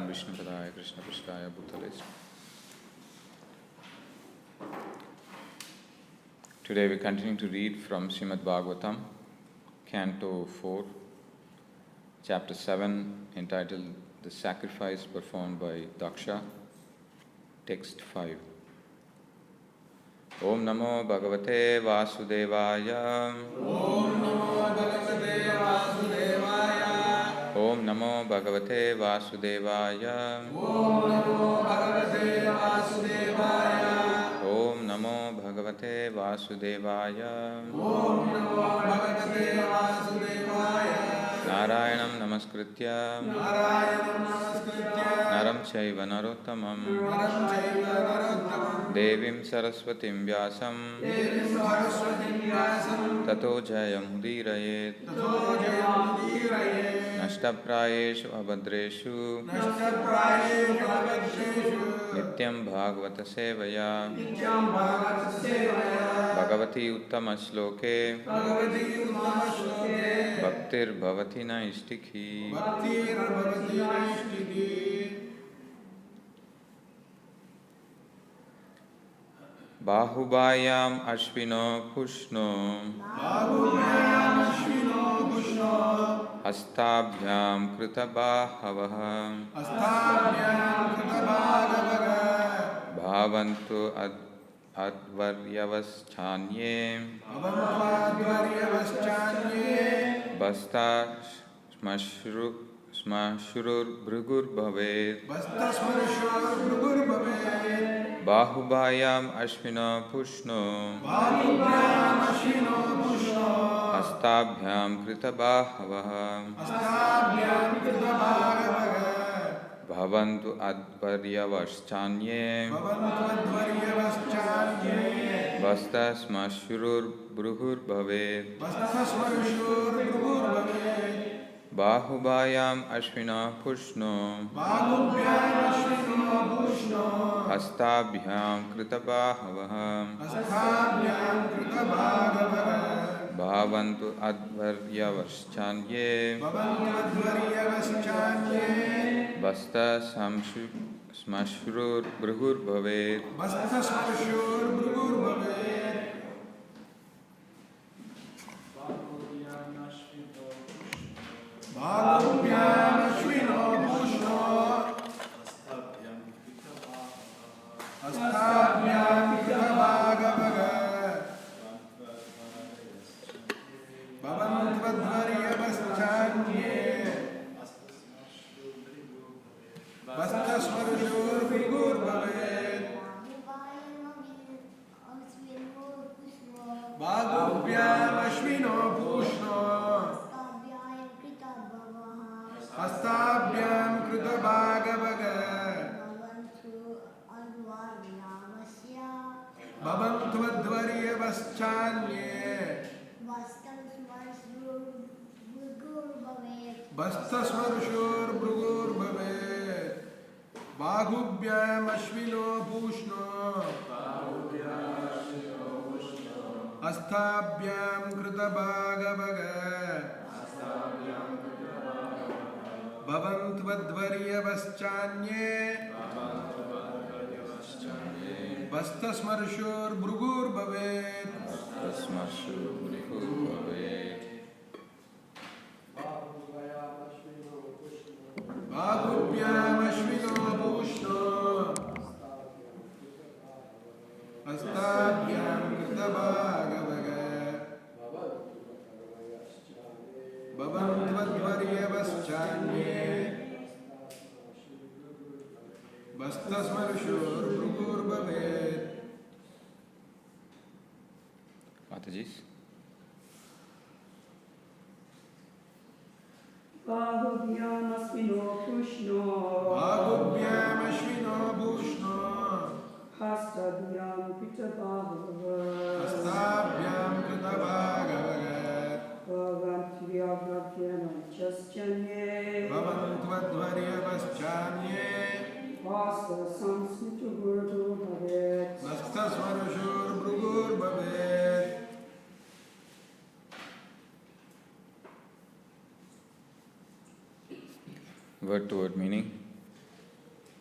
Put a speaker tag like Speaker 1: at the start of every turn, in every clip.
Speaker 1: Vishnupadaya Krishna Prasthaya Bhutale. Today we continue to read from Śrīmad Bhāgavatam, Canto 4, Chapter 7, entitled The Sacrifice Performed by Dāsa, Text 5. Om Namo Bhagavate Vasudevaya.
Speaker 2: Om Namo Bhagavate Vasudevaya.
Speaker 1: Om Namo Bhagavate Vasudevaya.
Speaker 2: Om Namo Bhagavate Vasudevaya.
Speaker 1: Om Namo Bhagavate Vasudevaya.
Speaker 2: Om Namo Bhagavate Vasudevaya.
Speaker 1: Narayanam Namaskritya Naram Chaiva Narottamam Devim Saraswatim Vyasam Tato Jayam Udirayet Nashtaprayeshu Abhadreshu Nityam Bhagavata Sevaya Bhagavati Uttama Shloke Bhaktir Bhavati Naistikhi. Bahubayam Ashvino Pushno Hastabhyam Kritabahavaha Bhavantu Advaryavaschanye Basta Smashurur Bhrugur Bhavet Bahubayam Ashvino Pushno Hastabhyam Kritabahavaha Bhavantu Advaryavaschanye Basta Smashurur Bhrugur Bhavet Bahubayam Ashvina Pushno Hastabhyam Kritabahavaha Bhavantu Advaryavaschanye Basta Smashurur Bhrugur Bhavet
Speaker 2: Bahubyam Ashvino Pushno Hastabhyam Kritabhagavaga Bhavantavadvaryavaschanye Vastasmarshur Bhrugur Bhavet Bahubyam Ashvino Pushno Hastabhyam Kritabhagavaga Bhavantavadvaryavaschanye Bastasmarshur Bhrugur Bhavet Bahubyam Ashvino Pushno Hastabhyam Kritabhagavaga Bhavantavadvaryavaschanye Bastasmarshur Bhrugur Bhavet Bahubyam Ashvino Pushno Hastabhyam Kritabhagavaga Bhavantavadvaryavaschanye Bastasmarshur Bhrugur Bhavet.
Speaker 1: Mataji's.
Speaker 3: Bahubyam Ashvino Pushno Hastabhyam Kritabhagavaga
Speaker 2: Bhavantavadvaryavaschanye
Speaker 3: Vasta Samsmritur Bhavet
Speaker 2: Bastasmarshur Bhrugur Bhavet.
Speaker 1: Word to word meaning.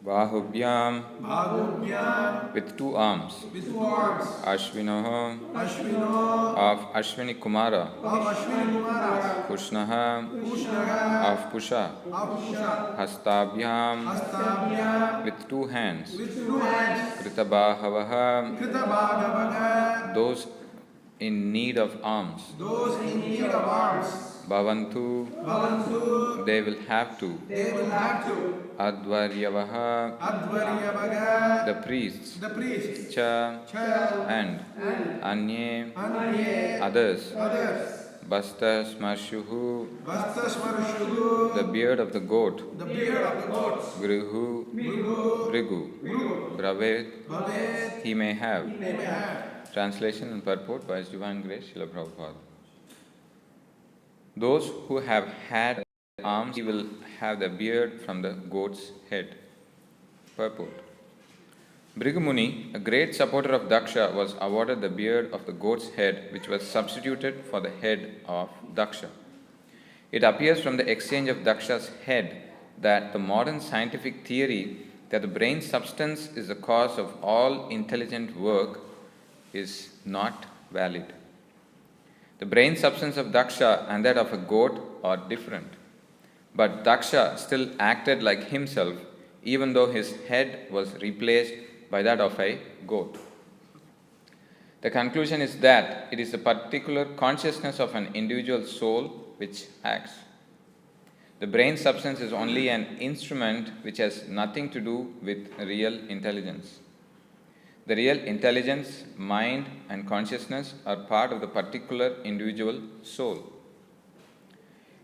Speaker 1: Bahubhyam,
Speaker 2: Bhagubhyam,
Speaker 1: with 2 arms.
Speaker 2: with 2 arms.
Speaker 1: Ashvinoho,
Speaker 2: Ashvino,
Speaker 1: of Ashwini Kumara.
Speaker 2: of Ashwini Kumaras.
Speaker 1: Kushnaha,
Speaker 2: Kushnaga,
Speaker 1: of Pusha.
Speaker 2: of Pusha.
Speaker 1: Hastabhyam,
Speaker 2: Hastabhyam,
Speaker 1: with 2 hands.
Speaker 2: with 2 hands.
Speaker 1: Kritabhahavaha,
Speaker 2: Krita Bhagavaga,
Speaker 1: those in need of alms.
Speaker 2: those in need of alms.
Speaker 1: Bhavantu,
Speaker 2: Bhavantu,
Speaker 1: they will have to.
Speaker 2: they will have to.
Speaker 1: Advaryavaha,
Speaker 2: Advaryavaga,
Speaker 1: the priests.
Speaker 2: the priests.
Speaker 1: Cha,
Speaker 2: Cha,
Speaker 1: and Anye,
Speaker 2: Anye,
Speaker 1: others.
Speaker 2: others.
Speaker 1: Basta Smarshuhu,
Speaker 2: Vastasmarashugu,
Speaker 1: the beard of the goat.
Speaker 2: the beard of the goats.
Speaker 1: Grihu,
Speaker 2: Mrigu,
Speaker 1: Brigu,
Speaker 2: Mrigu,
Speaker 1: Bravet,
Speaker 2: Bhavet,
Speaker 1: he may have.
Speaker 2: they may have.
Speaker 1: Translation and purport by His Divine Grace, Srila Prabhupada. Those who have had arms, he will have the beard from the goat's head. Purport. Bhrigu Muni, a great supporter of Daksha, was awarded the beard of the goat's head, which was substituted for the head of Daksha. It appears from the exchange of Daksha's head that the modern scientific theory that the brain substance is the cause of all intelligent work is not valid. The brain substance of Daksha and that of a goat are different. But Daksha still acted like himself, even though his head was replaced by that of a goat. The conclusion is that it is the particular consciousness of an individual soul which acts. The brain substance is only an instrument which has nothing to do with real intelligence. The real intelligence, mind, and consciousness are part of the particular individual soul.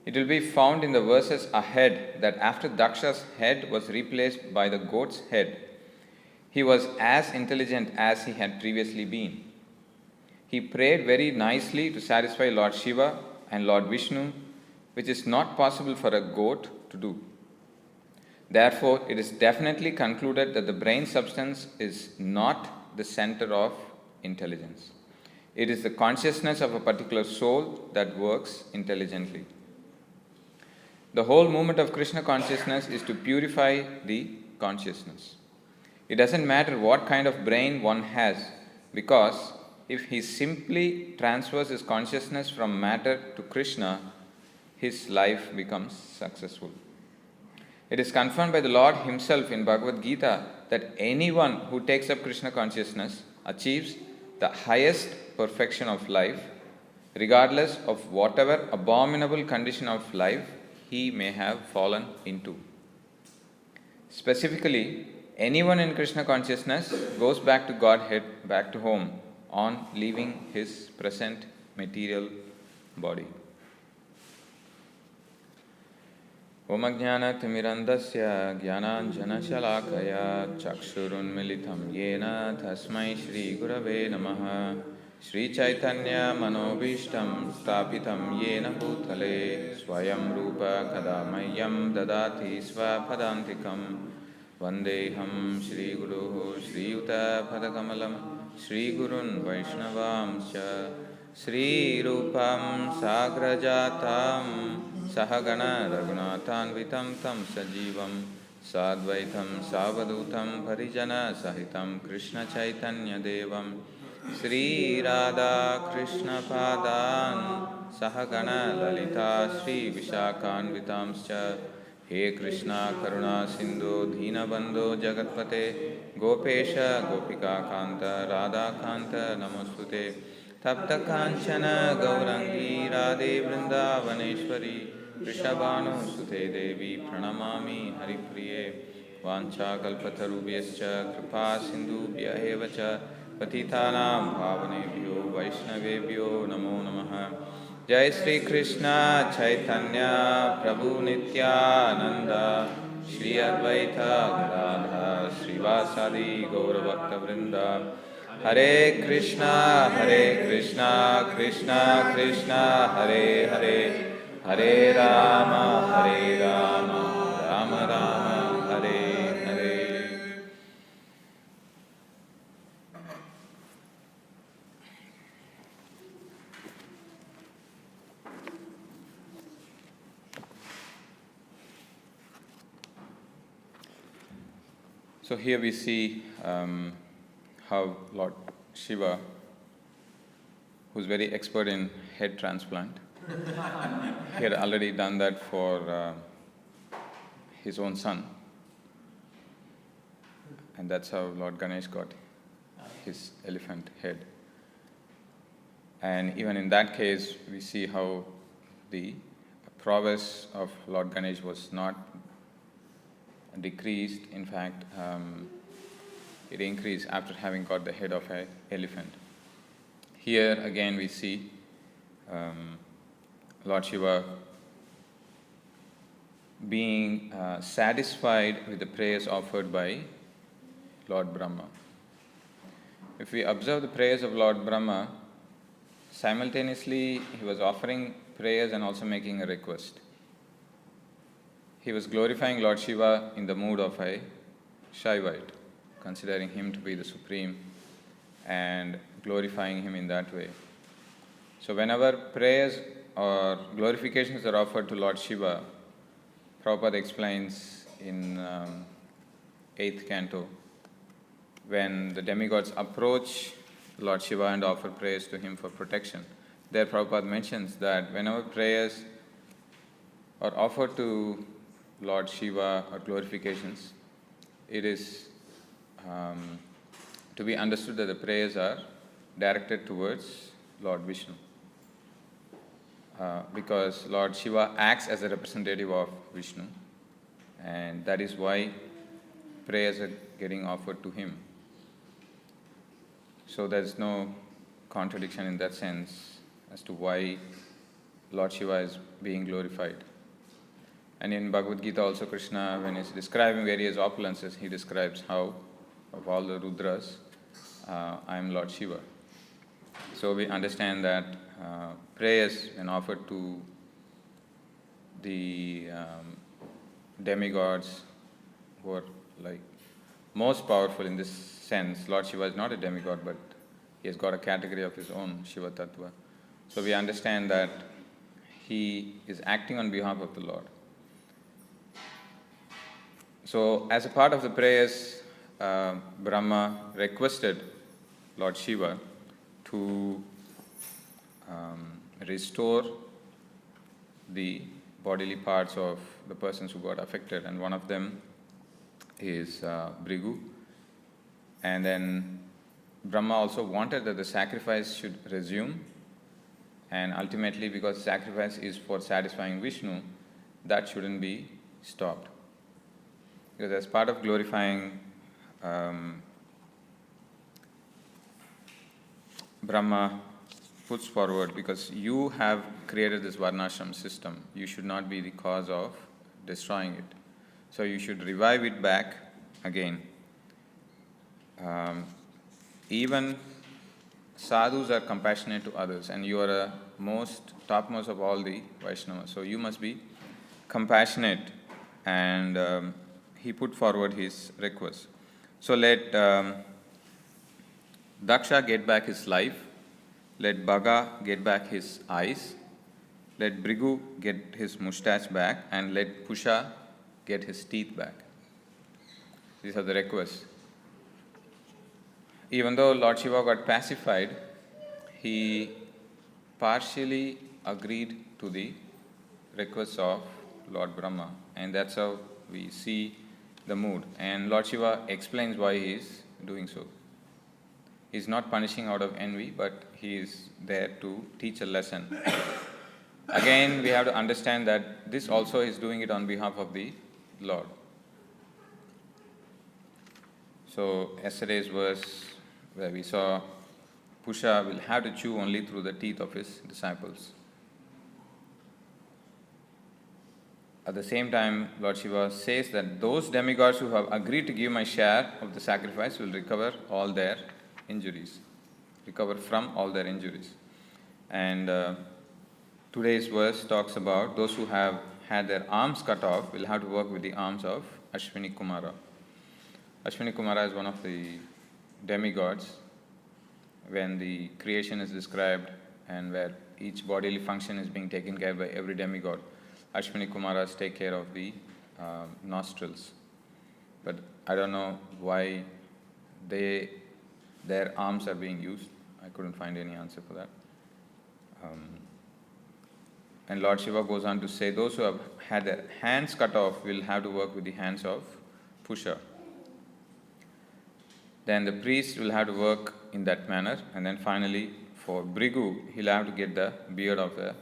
Speaker 1: It will be found in the verses ahead that after Daksha's head was replaced by the goat's head, he was as intelligent as he had previously been. He prayed very nicely to satisfy Lord Shiva and Lord Vishnu, which is not possible for a goat to do. Therefore, it is definitely concluded that the brain substance is not the center of intelligence. It is the consciousness of a particular soul that works intelligently. The whole movement of Krishna consciousness is to purify the consciousness. It doesn't matter what kind of brain one has, because if he simply transfers his consciousness from matter to Krishna, his life becomes successful. It is confirmed by the Lord himself in Bhagavad Gita that anyone who takes up Krishna consciousness achieves the highest perfection of life, regardless of whatever abominable condition of life he may have fallen into. Specifically, anyone in Krishna consciousness goes back to Godhead, back to home, on leaving his present material body. Om Ajnanatimirandasya Jnananjanashalakaya Chakshurunmilitam Yena Tasmai Shri Gurave Namaha Shri Chaitanya Manobishtam Stapitam Yena Bhutale Swayam Rupa Kadamayam Dadati Svapadantikam Vandeham Shri Guru Shri Yuta Padakamalam Shri Gurun Vaishnavamscha Shri Rupam Sagrajatam Sahagana Raghunathanvitam Tam Sajivam Sadvaitam Savadutam Parijana Sahitam Krishna Chaitanya Devam Shri Radha Krishna Padan Sahagana Lalita Shri Vishakhanvitamscha He Krishna Karuna Sindhu Dhinabandho Jagatpate Gopesha Gopika Kanta Radha Kanta Namostute Tapta Kanchana Gaurangi Radhe Vrindavaneshwari Vrishabhanu Sute Devi Pranamami Haripriye Vancha Kalpatarubhyascha Kripa Sindhubhya Evacha Patitanam Bhavanebhyo Vaishnavebhyo Namo Namaha Jai Sri Krishna Chaitanya Prabhu Nityananda Shri Advaita Gadadhar Srivasadi Gaura Bhakta Vrinda Hare Krishna Krishna Krishna Hare Hare Hare Rama Rama Rama Hare Hare. So here we see how Lord Shiva, who's very expert in head transplant, he had already done that for his own son. And that's how Lord Ganesh got his elephant head. And even in that case, we see how the prowess of Lord Ganesh was not decreased. In fact, it increased after having got the head of an elephant. Here again we see Lord Shiva being satisfied with the prayers offered by Lord Brahma. If we observe the prayers of Lord Brahma, simultaneously he was offering prayers and also making a request. He was glorifying Lord Shiva in the mood of a Shaivite, considering him to be the supreme and glorifying him in that way. So whenever prayers or glorifications are offered to Lord Shiva, Prabhupada explains in 8th canto, when the demigods approach Lord Shiva and offer prayers to him for protection, there Prabhupada mentions that whenever prayers are offered to Lord Shiva or glorifications, it is to be understood that the prayers are directed towards Lord Vishnu. Because Lord Shiva acts as a representative of Vishnu, and that is why prayers are getting offered to him. So there is no contradiction in that sense as to why Lord Shiva is being glorified. And in Bhagavad Gita also, Krishna, when he's describing various opulences, he describes how of all the Rudras, I am Lord Shiva. So we understand that prayers when offered to the demigods who are like most powerful in this sense. Lord Shiva is not a demigod, but he has got a category of his own, Shiva Tattva. So we understand that he is acting on behalf of the Lord. So as a part of the prayers, Brahma requested Lord Shiva to restore the bodily parts of the persons who got affected, and one of them is Bhrigu. And then Brahma also wanted that the sacrifice should resume, and ultimately, because sacrifice is for satisfying Vishnu, that shouldn't be stopped. Because as part of glorifying Brahma puts forward, because you have created this Varnashram system, you should not be the cause of destroying it. So you should revive it back again. Even sadhus are compassionate to others, and you are a topmost of all the Vaishnavas. So you must be compassionate, and he put forward his request. So let Daksha get back his life, let Bhaga get back his eyes, let Bhrigu get his moustache back, and let Pusha get his teeth back. These are the requests. Even though Lord Shiva got pacified, he partially agreed to the requests of Lord Brahma, and that's how we see the mood. And Lord Shiva explains why he is doing so. He is not punishing out of envy, but he is there to teach a lesson. Again, we have to understand that this also is doing it on behalf of the Lord. So yesterday's verse where we saw Pusha will have to chew only through the teeth of his disciples. At the same time, Lord Shiva says that those demigods who have agreed to give my share of the sacrifice will recover from all their injuries. And today's verse talks about those who have had their arms cut off will have to work with the arms of Ashwini Kumara. Ashwini Kumara is one of the demigods when the creation is described and where each bodily function is being taken care of by every demigod. Ashwini Kumaras take care of the nostrils. But I don't know why their arms are being used. I couldn't find any answer for that. And Lord Shiva goes on to say, those who have had their hands cut off will have to work with the hands of Puruṣa. Then the priest will have to work in that manner. And then finally, for Bhrigu, he'll have to get the beard of the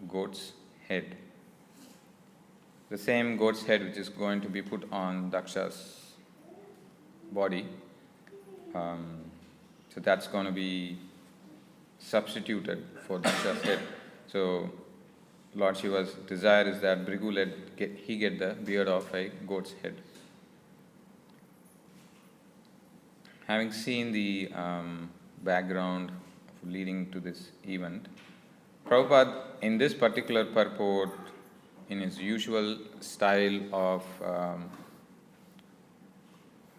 Speaker 1: goat's head. The same goat's head which is going to be put on Daksha's body. So that's going to be substituted for Daksha's head. So Lord Shiva's desire is that Bhrigu he get the beard of a goat's head. Having seen the background leading to this event, Prabhupada, in this particular purport, in his usual style of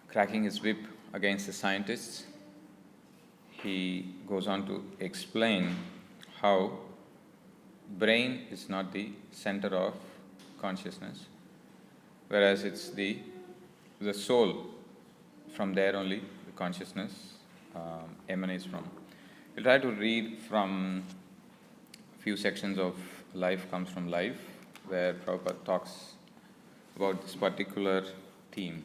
Speaker 1: cracking his whip against the scientists, he goes on to explain how brain is not the center of consciousness, whereas it's the soul. From there only the consciousness emanates from. We'll try to read from a few sections of Life Comes from Life, where Prabhupada talks about this particular theme.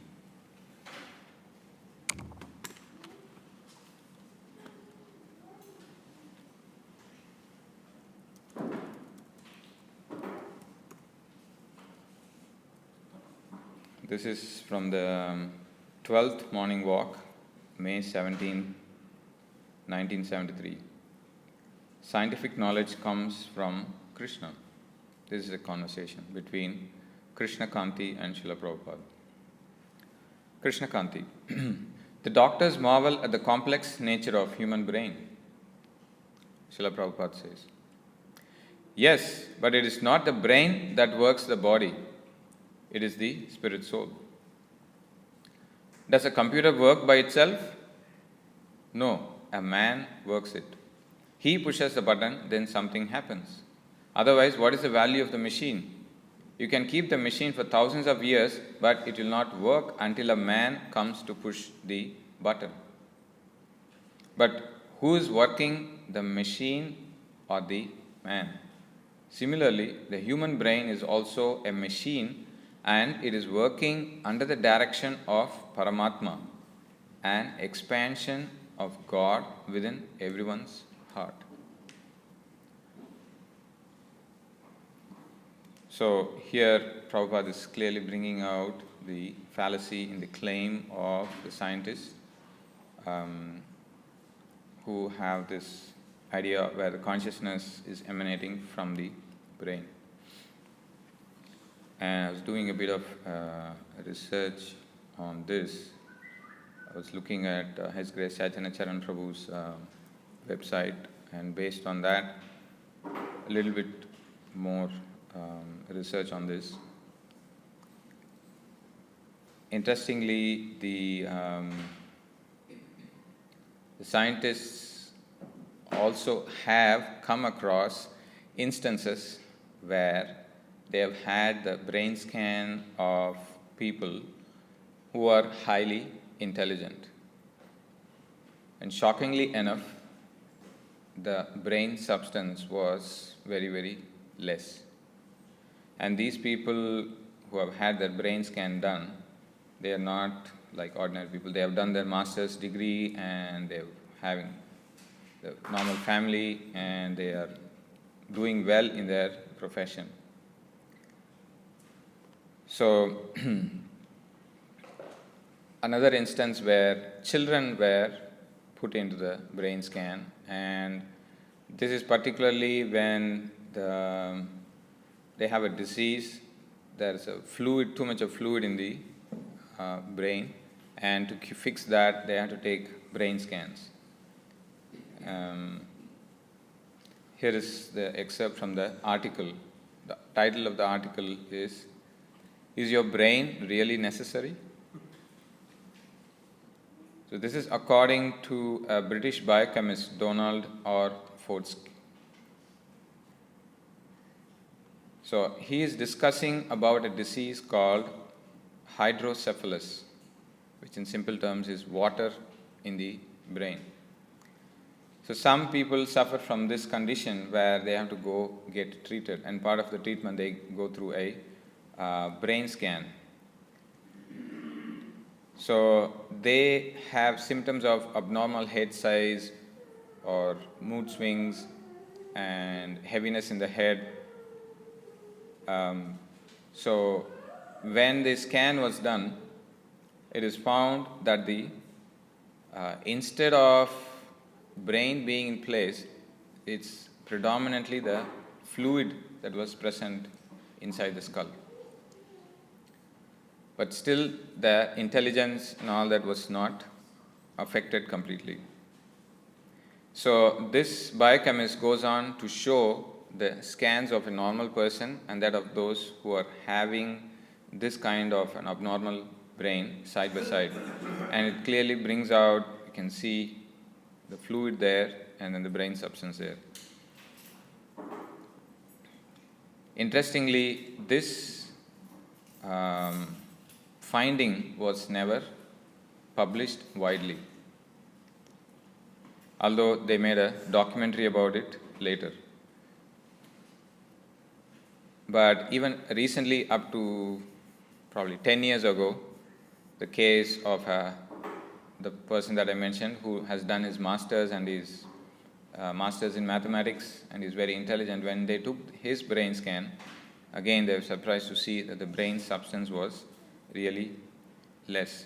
Speaker 1: This is from the 12th morning walk, May 17, 1973. Scientific knowledge comes from Krishna. This is a conversation between Krishna Kanti and Srila Prabhupada. Krishna Kanti. The doctors marvel at the complex nature of human brain. Srila Prabhupada says, yes, but it is not the brain that works the body. It is the spirit soul. Does a computer work by itself? No, a man works it. He pushes the button, then something happens. Otherwise, what is the value of the machine? You can keep the machine for thousands of years, but it will not work until a man comes to push the button. But who is working, the machine or the man? Similarly, the human brain is also a machine, and it is working under the direction of Paramatma, an expansion of God within everyone's heart. So here Prabhupada is clearly bringing out the fallacy in the claim of the scientists who have this idea where the consciousness is emanating from the brain. And I was doing a bit of research on this. I was looking at His Grace Chaitanya Charan Prabhu's website, and based on that, a little bit more research on this. Interestingly, the scientists also have come across instances where they have had the brain scan of people who are highly intelligent. And shockingly enough, the brain substance was very, very less. And these people who have had their brain scan done, they are not like ordinary people. They have done their master's degree and they're having the normal family and they are doing well in their profession. So, another instance where children were put into the brain scan, and this is particularly when they have a disease, there is a fluid, too much of fluid in the brain, and to fix that they have to take brain scans. Here is the excerpt from the article. The title of the article is your brain really necessary? So this is according to a British biochemist, Donald R. Fordsky. So he is discussing about a disease called hydrocephalus. which in simple terms is water in the brain. So some people suffer from this condition where they have to go get treated, and part of the treatment they go through a brain scan. So they have symptoms of abnormal head size or mood swings and heaviness in the head. So when the scan was done, it is found that the instead of brain being in place, it's predominantly the fluid that was present inside the skull. But still the intelligence and all that was not affected completely. So this biochemist goes on to show the scans of a normal person and that of those who are having this kind of an abnormal brain side by side. And it clearly brings out, you can see the fluid there and then the brain substance there. Interestingly, this finding was never published widely, although they made a documentary about it later. But even recently, up to probably 10 years ago, the case of the person that I mentioned who has done his master's and his master's in mathematics and is very intelligent, when they took his brain scan, again they were surprised to see that the brain substance was really less.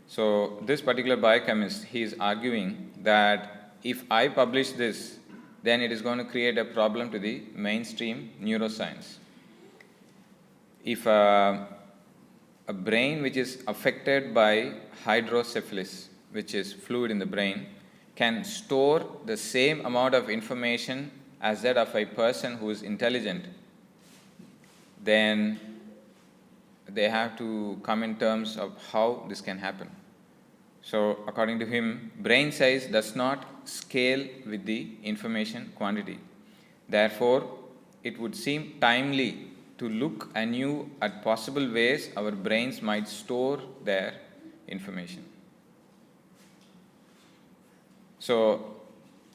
Speaker 1: So this particular biochemist, he is arguing that if I publish this, then it is going to create a problem to the mainstream neuroscience. If a brain which is affected by hydrocephalus, which is fluid in the brain, can store the same amount of information as that of a person who is intelligent, then they have to come in terms of how this can happen. So according to him, brain size does not scale with the information quantity. Therefore, it would seem timely to look anew at possible ways our brains might store their information. So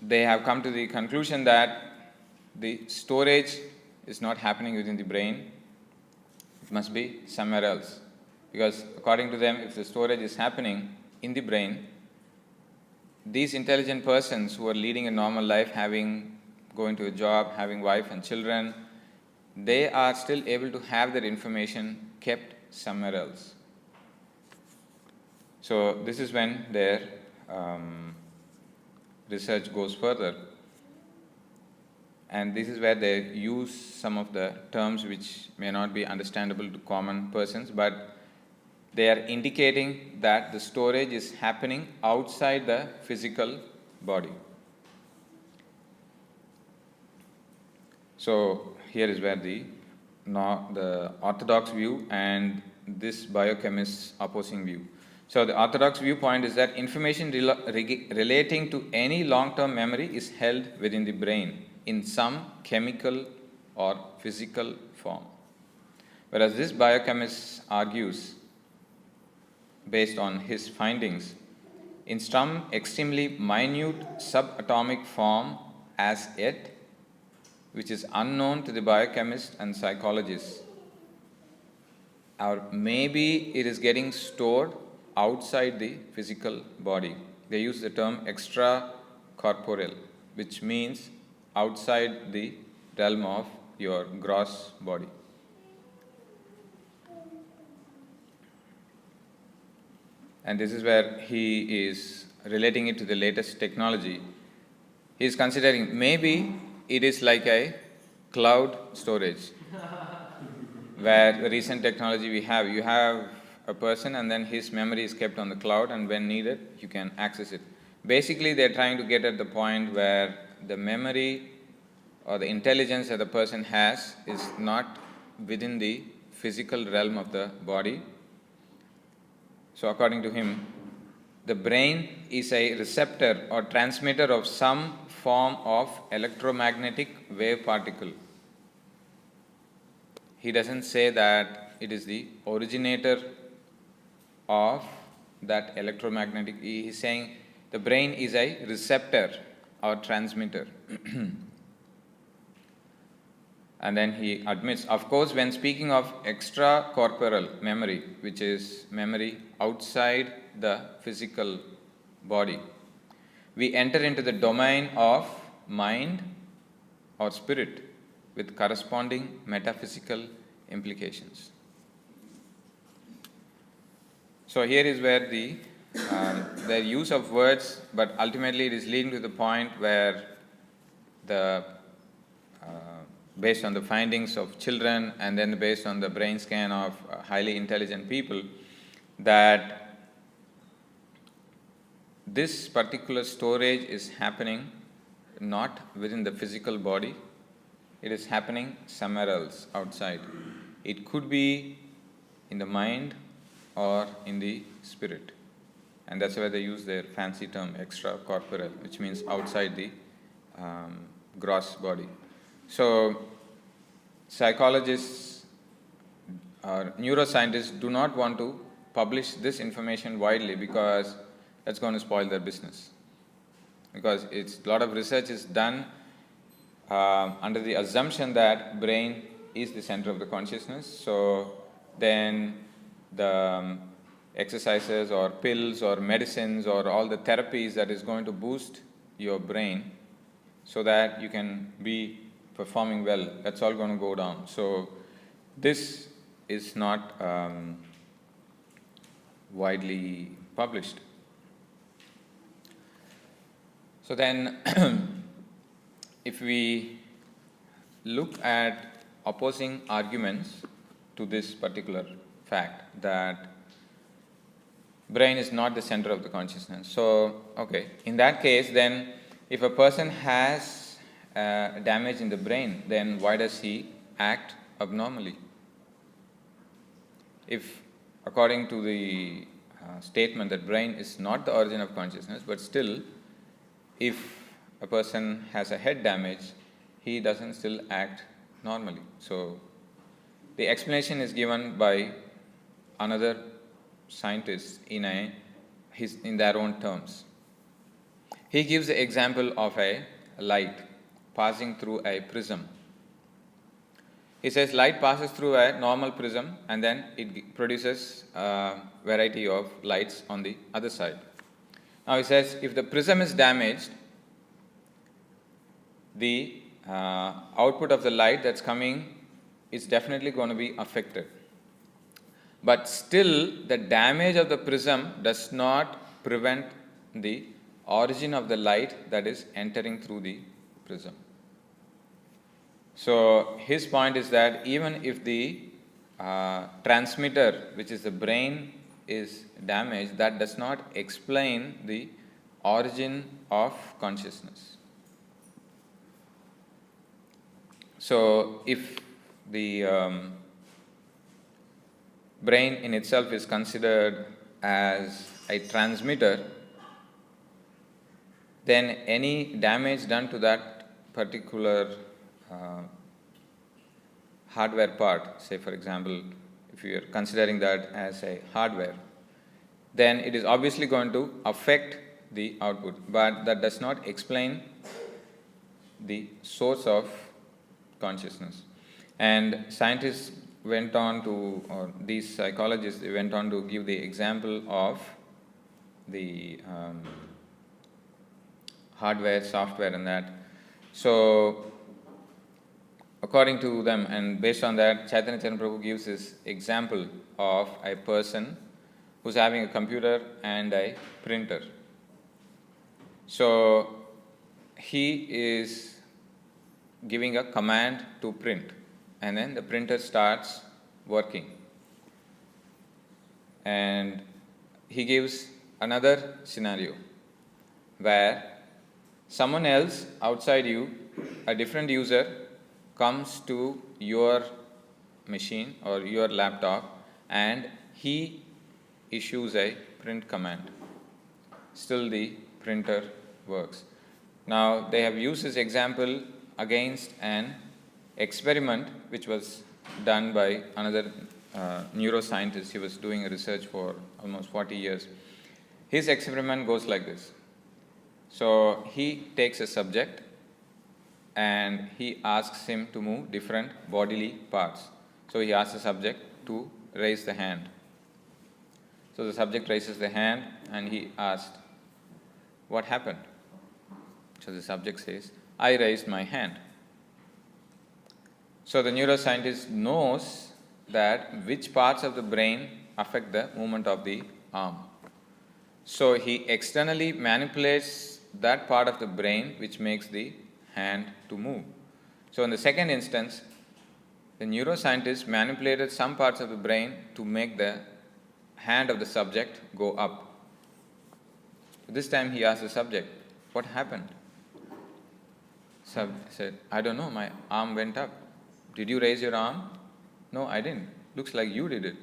Speaker 1: they have come to the conclusion that the storage is not happening within the brain. It must be somewhere else. Because according to them, if the storage is happening in the brain, these intelligent persons who are leading a normal life, going to a job, having wife and children, they are still able to have their information kept somewhere else. So this is when their research goes further. And this is where they use some of the terms which may not be understandable to common persons, but they are indicating that the storage is happening outside the physical body. So here is where the orthodox view and this biochemist's opposing view. So the orthodox viewpoint is that information relating to any long-term memory is held within the brain in some chemical or physical form. Whereas this biochemist argues, based on his findings, in some extremely minute subatomic form as yet, which is unknown to the biochemist and psychologist, or maybe it is getting stored outside the physical body. They use the term extracorporeal, which means outside the realm of your gross body. And this is where he is relating it to the latest technology. He is considering maybe it is like a cloud storage, where the recent technology we have, you have a person and then his memory is kept on the cloud, and when needed, you can access it. Basically, they are trying to get at the point where the memory or the intelligence that the person has is not within the physical realm of the body. So according to him, the brain is a receptor or transmitter of some form of electromagnetic wave particle. He doesn't say that it is the originator of that electromagnetic. He is saying the brain is a receptor or transmitter. And then he admits, of course, when speaking of extracorporeal memory, which is memory outside the physical body, we enter into the domain of mind or spirit with corresponding metaphysical implications. So here is where the use of words, but ultimately it is leading to the point where based on the findings of children and then based on the brain scan of highly intelligent people, that this particular storage is happening not within the physical body, it is happening somewhere else outside. It could be in the mind or in the spirit. And that's why they use their fancy term extracorporeal, which means outside the gross body. So psychologists or neuroscientists do not want to publish this information widely because that's going to spoil their business. Because a lot of research is done under the assumption that brain is the center of the consciousness. So then the exercises or pills or medicines or all the therapies that is going to boost your brain so that you can be performing well, that's all going to go down. So this is not widely published. So then if we look at opposing arguments to this particular fact that brain is not the center of the consciousness. So, okay, in that case, then if a person has damage in the brain, then why does he act abnormally? If, according to the statement that brain is not the origin of consciousness, but still, if a person has a head damage, he doesn't still act normally. So, the explanation is given by another scientist in their own terms. He gives the example of a light passing through a prism. He says light passes through a normal prism and then it produces a variety of lights on the other side. Now he says if the prism is damaged, the output of the light that's coming is definitely going to be affected. But still, the damage of the prism does not prevent the origin of the light that is entering through the prism. So his point is that even if the transmitter, which is the brain, is damaged, that does not explain the origin of consciousness. So if the brain in itself is considered as a transmitter, then any damage done to that particular hardware part, say for example, if you are considering that as a hardware, then it is obviously going to affect the output, but that does not explain the source of consciousness. And scientists went on to, or these psychologists, they went on to give the example of the hardware, software and that. So, according to them and based on that, Chaitanya Charan Prabhu gives this example of a person who's having a computer and a printer. So, he is giving a command to print and then the printer starts working. And he gives another scenario where someone else outside you, a different user, comes to your machine or your laptop and he issues a print command. Still the printer works. Now they have used this example against an experiment which was done by another neuroscientist. He was doing research for almost 40 years. His experiment goes like this. So he takes a subject and he asks him to move different bodily parts. So he asks the subject to raise the hand. So the subject raises the hand and he asked, "What happened?" So the subject says, "I raised my hand." So the neuroscientist knows that which parts of the brain affect the movement of the arm. So he externally manipulates that part of the brain which makes the hand to move. So in the second instance, the neuroscientist manipulated some parts of the brain to make the hand of the subject go up. This time he asked the subject, "What happened?" Subject said, "I don't know, my arm went up." "Did you raise your arm?" "No, I didn't. Looks like you did it."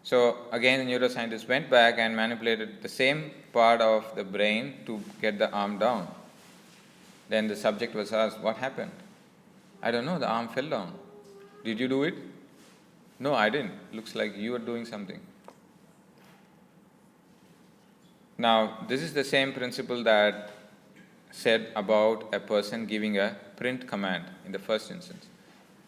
Speaker 1: So again the neuroscientist went back and manipulated the same part of the brain to get the arm down. Then the subject was asked, "What happened?" "I don't know, the arm fell down." "Did you do it?" "No, I didn't. Looks like you were doing something." Now, this is the same principle that said about a person giving a print command in the first instance.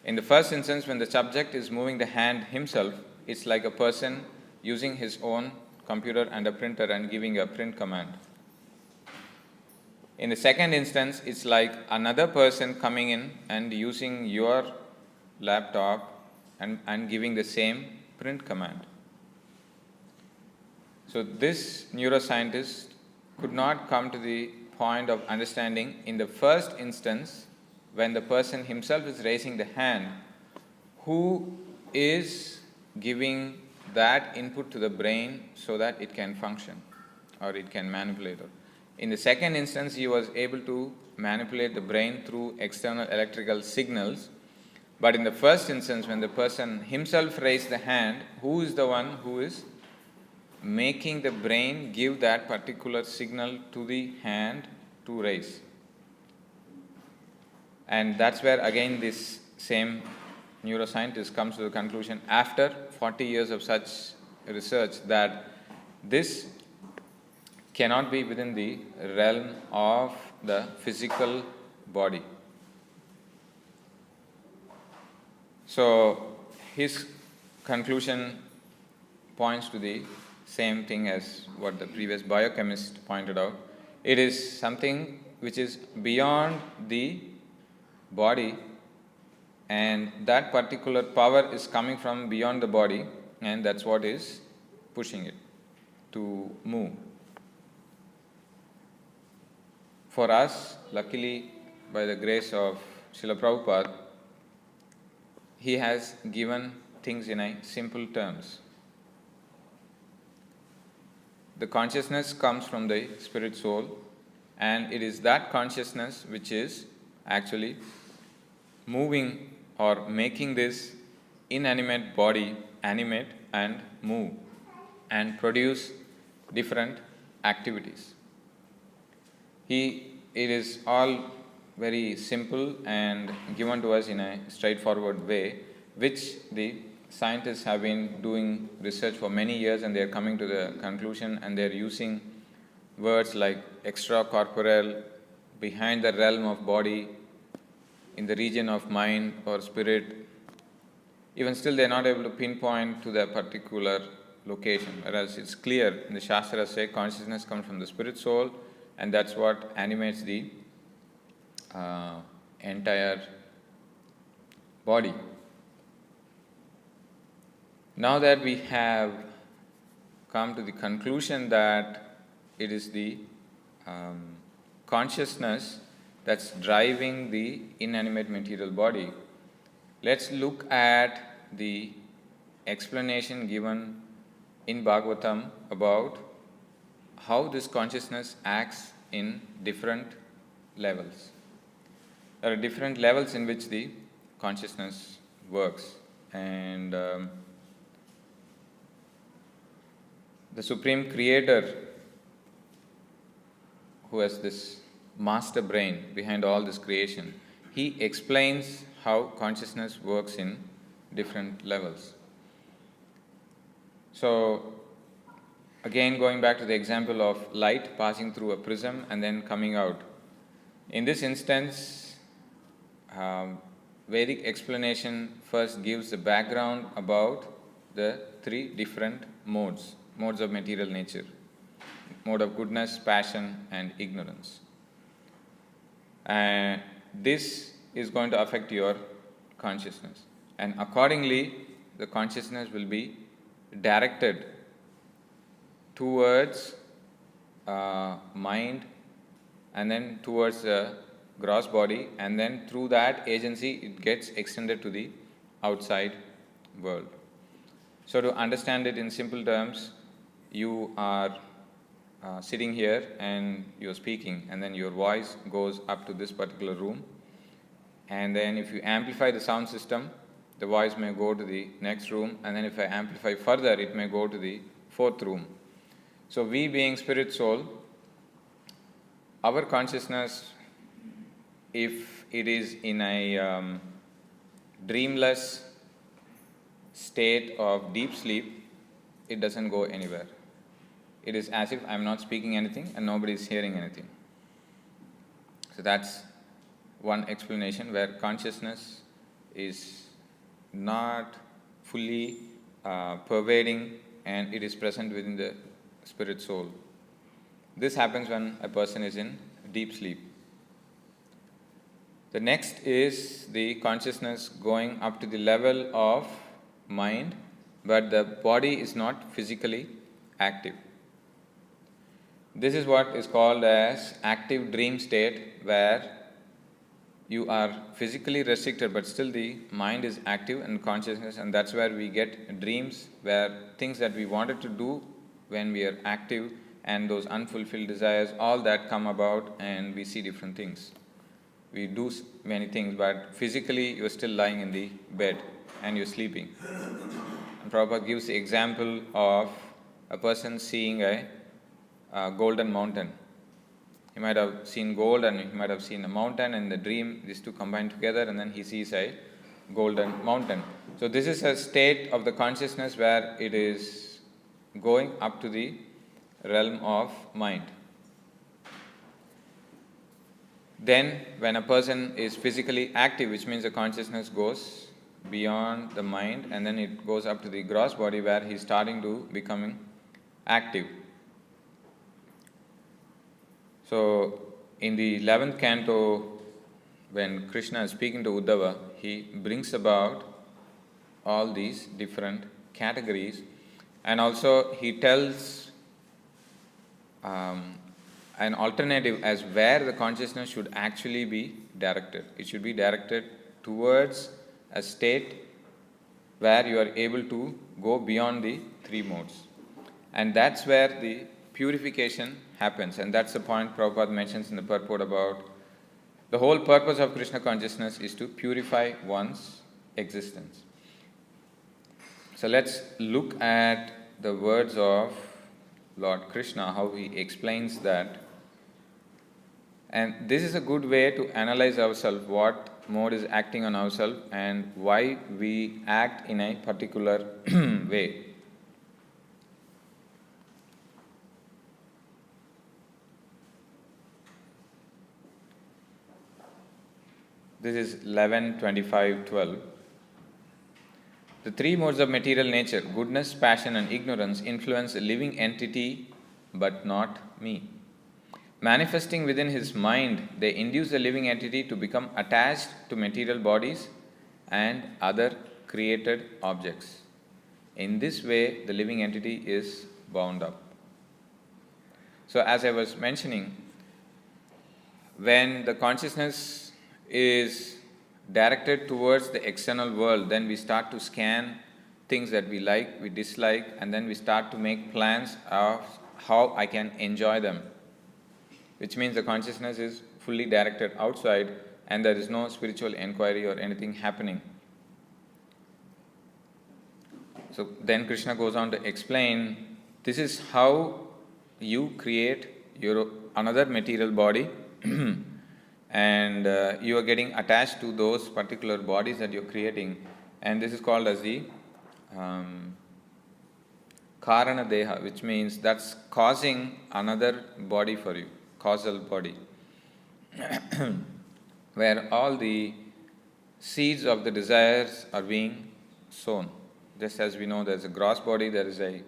Speaker 1: In the first instance, when the subject is moving the hand himself, it's like a person using his own computer and a printer and giving a print command. In the second instance, it's like another person coming in and using your laptop and giving the same print command. So this neuroscientist could not come to the point of understanding in the first instance, when the person himself is raising the hand, who is giving that input to the brain so that it can function or it can manipulate it. In the second instance, he was able to manipulate the brain through external electrical signals. But in the first instance, when the person himself raised the hand, who is the one who is making the brain give that particular signal to the hand to raise? And that's where again this same neuroscientist comes to the conclusion after 40 years of such research that this cannot be within the realm of the physical body. So his conclusion points to the same thing as what the previous biochemist pointed out. It is something which is beyond the body, and that particular power is coming from beyond the body, and that's what is pushing it to move. For us, luckily, by the grace of Srila Prabhupada, he has given things in a simple terms. The consciousness comes from the spirit soul, and it is that consciousness which is actually moving or making this inanimate body animate and move and produce different activities. It is all very simple and given to us in a straightforward way, which the scientists have been doing research for many years, and they are coming to the conclusion, and they are using words like extracorporeal, behind the realm of body, in the region of mind or spirit. Even still, they are not able to pinpoint to the particular location, whereas it's clear in the Shastras say consciousness comes from the spirit soul, and that's what animates the entire body. Now that we have come to the conclusion that it is the consciousness that's driving the inanimate material body, let's look at the explanation given in Bhagavatam about how this consciousness acts in different levels. There are different levels in which the consciousness works, and the Supreme Creator, who has this master brain behind all this creation, he explains how consciousness works in different levels. So, again going back to the example of light passing through a prism and then coming out. In this instance, Vedic explanation first gives the background about the three different modes of material nature. Mode of goodness, passion and ignorance. And this is going to affect your consciousness. And accordingly, the consciousness will be directed towards mind and then towards the gross body, and then through that agency it gets extended to the outside world. So to understand it in simple terms, you are sitting here and you're speaking, and then your voice goes up to this particular room, and then if you amplify the sound system, the voice may go to the next room, and then if I amplify further, it may go to the fourth room. So we being spirit soul, our consciousness, if it is in a dreamless state of deep sleep, it doesn't go anywhere. It is as if I'm not speaking anything and nobody is hearing anything. So that's one explanation where consciousness is not fully pervading and it is present within the spirit soul. This happens when a person is in deep sleep. The next is the consciousness going up to the level of mind, but the body is not physically active. This is what is called as active dream state, where you are physically restricted but still the mind is active and consciousness, and that's where we get dreams where things that we wanted to do when we are active and those unfulfilled desires, all that come about and we see different things. We do many things, but physically you're still lying in the bed and you're sleeping. And Prabhupada gives the example of a person seeing a golden mountain. He might have seen gold and he might have seen a mountain, and in the dream these two combine together and then he sees a golden mountain. So this is a state of the consciousness where it is going up to the realm of mind. Then when a person is physically active, which means the consciousness goes beyond the mind and then it goes up to the gross body where he is starting to becoming active. So in the 11th canto, when Krishna is speaking to Uddhava, he brings about all these different categories, and also he tells an alternative as where the consciousness should actually be directed. It should be directed towards a state where you are able to go beyond the three modes. And that's where the purification happens. And that's the point Prabhupada mentions in the purport about the whole purpose of Krishna consciousness is to purify one's existence. So let's look at the words of Lord Krishna, how he explains that. And this is a good way to analyze ourselves, what mode is acting on ourselves and why we act in a particular way. This is 11:25:12. The three modes of material nature, goodness, passion and ignorance, influence a living entity but not me. Manifesting within his mind, they induce the living entity to become attached to material bodies and other created objects. In this way, the living entity is bound up. So as I was mentioning, when the consciousness is directed towards the external world, then we start to scan things that we like, we dislike, and then we start to make plans of how I can enjoy them. Which means the consciousness is fully directed outside and there is no spiritual inquiry or anything happening. So then Krishna goes on to explain, this is how you create your another material body and you are getting attached to those particular bodies that you're creating, And this is called as the Karana Deha, which means that's causing another body for you, causal body, where all the seeds of the desires are being sown. Just as we know there's a gross body, there is a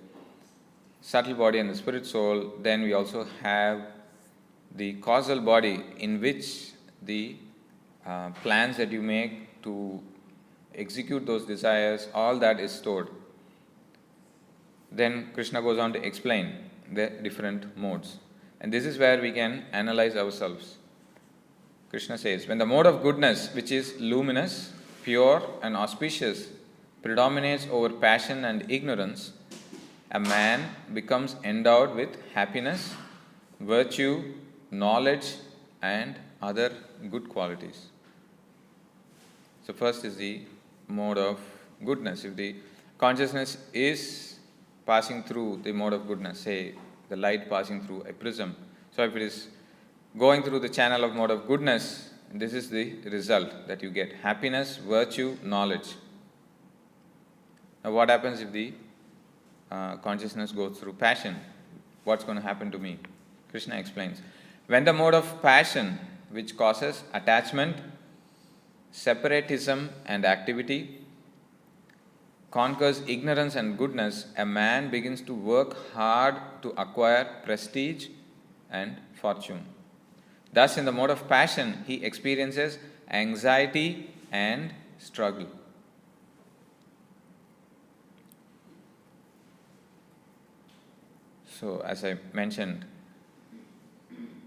Speaker 1: subtle body and the spirit soul, then we also have the causal body in which the plans that you make to execute those desires, all that is stored. Then Krishna goes on to explain the different modes. And this is where we can analyze ourselves. Krishna says, when the mode of goodness, which is luminous, pure and auspicious, predominates over passion and ignorance, a man becomes endowed with happiness, virtue, knowledge and other good qualities. So first is the mode of goodness. If the consciousness is passing through the mode of goodness, say the light passing through a prism, so if it is going through the channel of mode of goodness, this is the result that you get: happiness, virtue, knowledge. Now what happens if the consciousness goes through passion? What's going to happen to me? Krishna explains, when the mode of passion, which causes attachment, separatism and activity, conquers ignorance and goodness, a man begins to work hard to acquire prestige and fortune. Thus, in the mode of passion, he experiences anxiety and struggle. So, as I mentioned,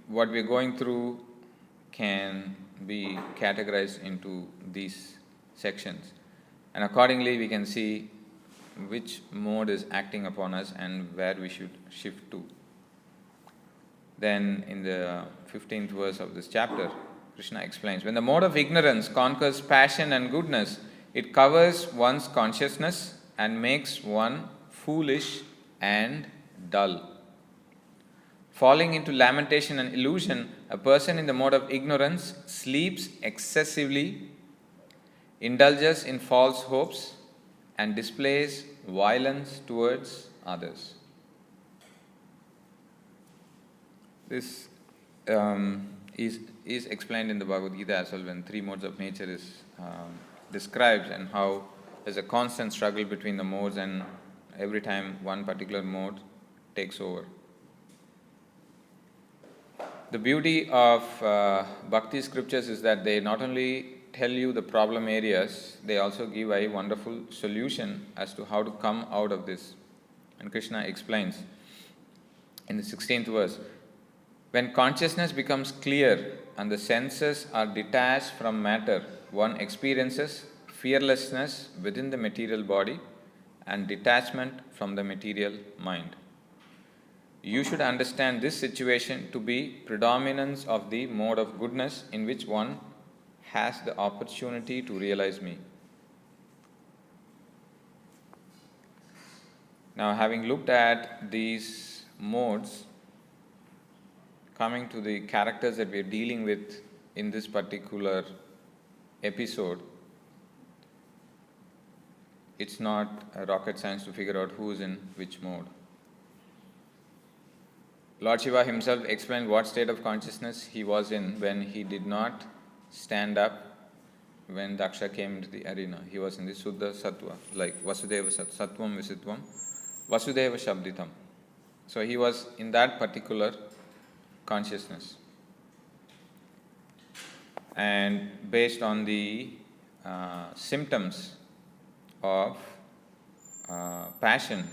Speaker 1: what we are going through can be categorized into these sections. And accordingly, we can see which mode is acting upon us and where we should shift to. Then, in the 15th verse of this chapter, Krishna explains, when the mode of ignorance conquers passion and goodness, it covers one's consciousness and makes one foolish and dull. Falling into lamentation and illusion, a person in the mode of ignorance sleeps excessively, indulges in false hopes, and displays violence towards others. This is explained in the Bhagavad Gita as well, when three modes of nature is described, and how there's a constant struggle between the modes, and every time one particular mode takes over. The beauty of Bhakti scriptures is that they not only tell you the problem areas, they also give a wonderful solution as to how to come out of this. And Krishna explains in the 16th verse, when consciousness becomes clear and the senses are detached from matter, one experiences fearlessness within the material body and detachment from the material mind. You should understand this situation to be predominance of the mode of goodness in which one has the opportunity to realize me. Now, having looked at these modes, coming to the characters that we are dealing with in this particular episode, it's not a rocket science to figure out who is in which mode. Lord Shiva himself explained what state of consciousness he was in when he did not stand up when Daksha came into the arena. He was in the Suddha Sattva, like Vasudeva Sattvam Visitvam, Vasudeva Shabditam. So he was in that particular consciousness. And based on the symptoms of passion,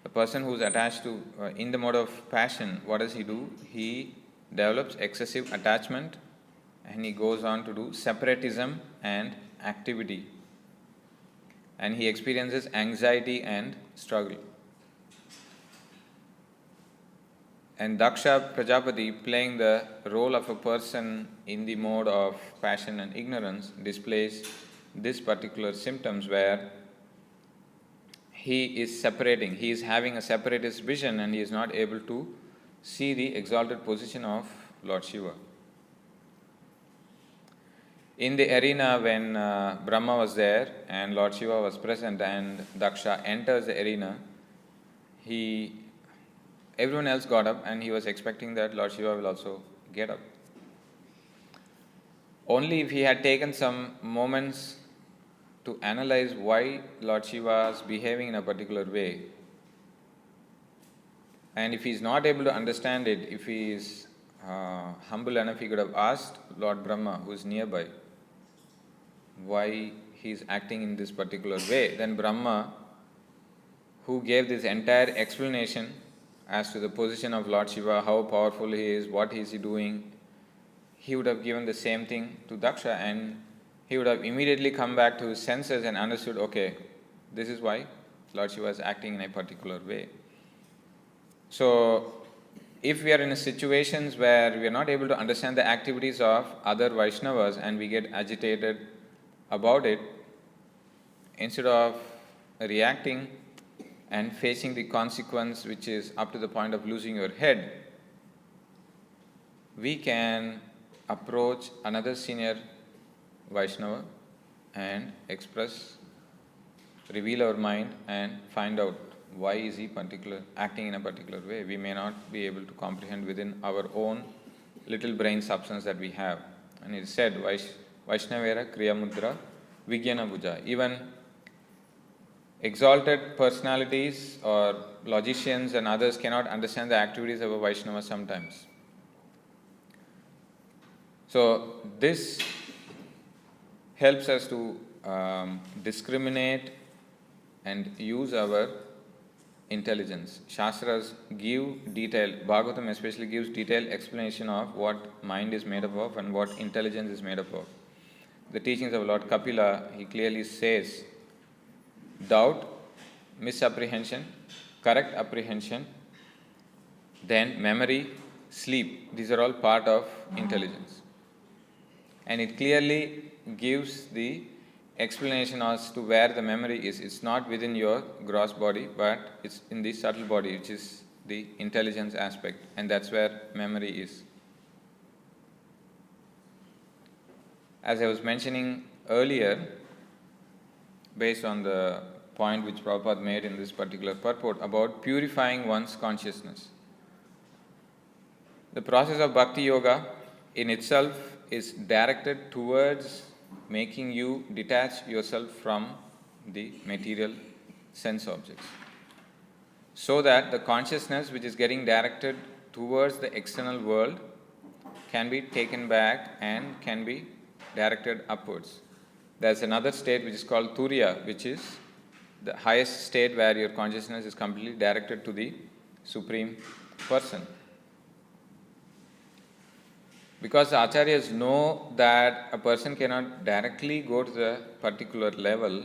Speaker 1: the person who is attached to, in the mode of passion, what does he do? He develops excessive attachment and he goes on to do separatism and activity. And he experiences anxiety and struggle. And Daksha Prajapati, playing the role of a person in the mode of passion and ignorance, displays this particular symptoms where he is separating, he is having a separatist vision and he is not able to see the exalted position of Lord Shiva. In the arena when Brahma was there and Lord Shiva was present and Daksha enters the arena, everyone else got up and he was expecting that Lord Shiva will also get up. Only if he had taken some moments to analyze why Lord Shiva is behaving in a particular way, and if he is not able to understand it, if he is humble enough, he could have asked Lord Brahma, who is nearby, why he is acting in this particular way. Then Brahma, who gave this entire explanation as to the position of Lord Shiva, how powerful he is, what is he doing, he would have given the same thing to Daksha, and he would have immediately come back to his senses and understood, okay, this is why Lord Shiva is acting in a particular way. So, if we are in situations where we are not able to understand the activities of other Vaishnavas and we get agitated about it, instead of reacting and facing the consequence which is up to the point of losing your head, we can approach another senior Vaishnava and reveal our mind and find out why is he acting in a particular way. We may not be able to comprehend within our own little brain substance that we have. And it is said, Vaishnavera Kriya Mudra Vijnana Bhuja. Even exalted personalities or logicians and others cannot understand the activities of a Vaishnava sometimes. So this helps us to discriminate and use our intelligence. Shastras give detailed, Bhagavatam especially gives detailed explanation of what mind is made up of and what intelligence is made up of. The teachings of Lord Kapila, he clearly says, doubt, misapprehension, correct apprehension, then memory, sleep, these are all part of intelligence. And it clearly gives the explanation as to where the memory is. It's not within your gross body, but it's in the subtle body, which is the intelligence aspect, and that's where memory is. As I was mentioning earlier, based on the point which Prabhupada made in this particular purport about purifying one's consciousness, the process of Bhakti Yoga in itself is directed towards making you detach yourself from the material sense objects, so that the consciousness which is getting directed towards the external world can be taken back and can be directed upwards. There's another state which is called Turiya, which is the highest state where your consciousness is completely directed to the Supreme Person. Because the Acharyas know that a person cannot directly go to the particular level,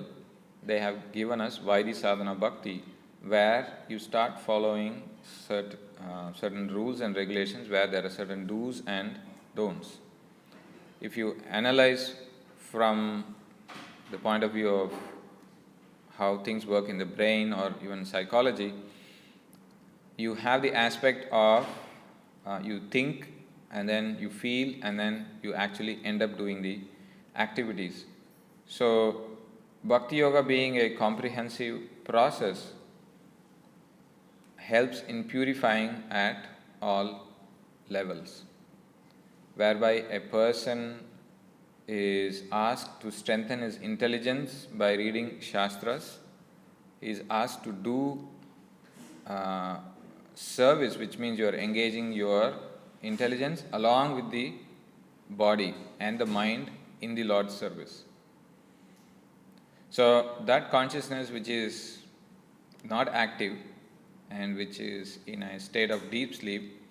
Speaker 1: they have given us Vaidhi Sadhana Bhakti, where you start following certain rules and regulations, where there are certain do's and don'ts. If you analyze from the point of view of how things work in the brain or even psychology, you have the aspect of you think, and then you feel, and then you actually end up doing the activities. So, Bhakti Yoga being a comprehensive process helps in purifying at all levels, whereby a person is asked to strengthen his intelligence by reading Shastras, he is asked to do service, which means you are engaging your intelligence along with the body and the mind in the Lord's service. So that consciousness which is not active and which is in a state of deep sleep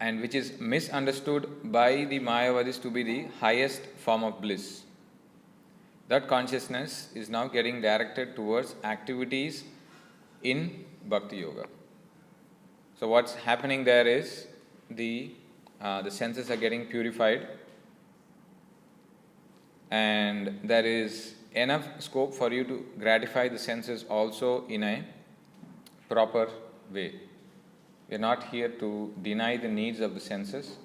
Speaker 1: and which is misunderstood by the Mayavadis to be the highest form of bliss, that consciousness is now getting directed towards activities in Bhakti Yoga. So what's happening there is the senses are getting purified, and there is enough scope for you to gratify the senses also in a proper way. We are not here to deny the needs of the senses.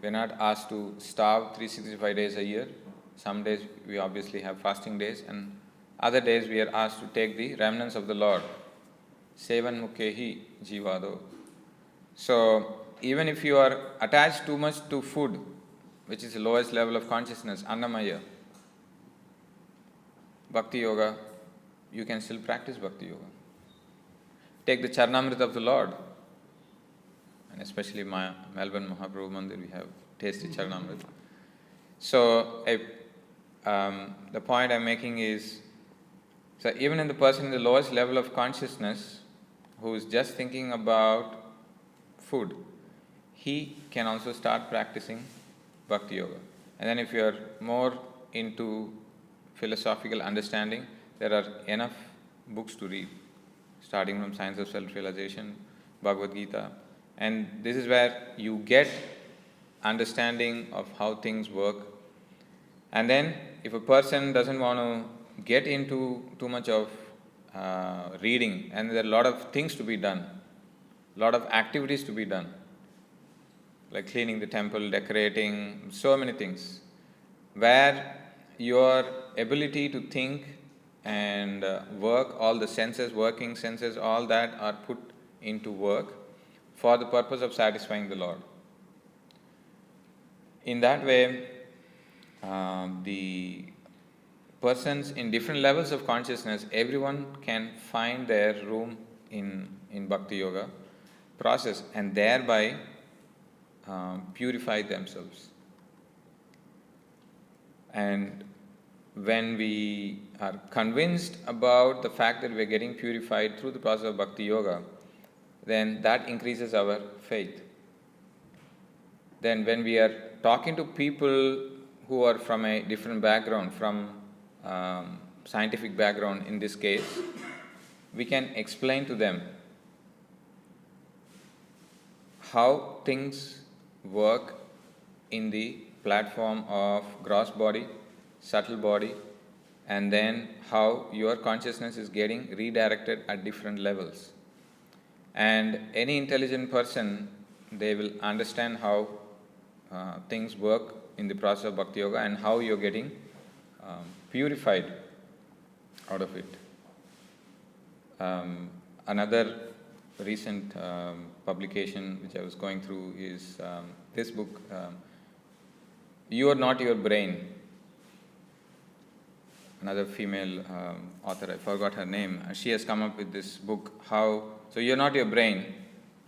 Speaker 1: We are not asked to starve 365 days a year. Some days we obviously have fasting days, and other days we are asked to take the remnants of the Lord. Sevan mukhehi jivado. So, even if you are attached too much to food, which is the lowest level of consciousness, Annamaya, Bhakti Yoga, you can still practice Bhakti Yoga. Take the Charnamrita of the Lord, and especially my Melbourne Mahaprabhu Mandir, we have tasted Charnamrita. So, the point I'm making is, so even in the person in the lowest level of consciousness, who is just thinking about food, he can also start practicing Bhakti Yoga. And then if you are more into philosophical understanding, there are enough books to read, starting from Science of Self-Realization, Bhagavad Gita. And this is where you get understanding of how things work. And then if a person doesn't want to get into too much of reading, and there are a lot of things to be done, a lot of activities to be done, like cleaning the temple, decorating, so many things, where your ability to think and work, all the senses, working senses, all that are put into work for the purpose of satisfying the Lord. In that way, the persons in different levels of consciousness, everyone can find their room in Bhakti Yoga process and thereby purify themselves. And when we are convinced about the fact that we are getting purified through the process of Bhakti Yoga, then that increases our faith. Then when we are talking to people who are from a different background, from scientific background in this case, we can explain to them how things work in the platform of gross body, subtle body, and then how your consciousness is getting redirected at different levels. And any intelligent person, they will understand how things work in the process of Bhakti Yoga and how you're getting purified out of it. Another recent publication which I was going through is this book, You Are Not Your Brain. Another female author, I forgot her name, she has come up with this book, so you're not your brain,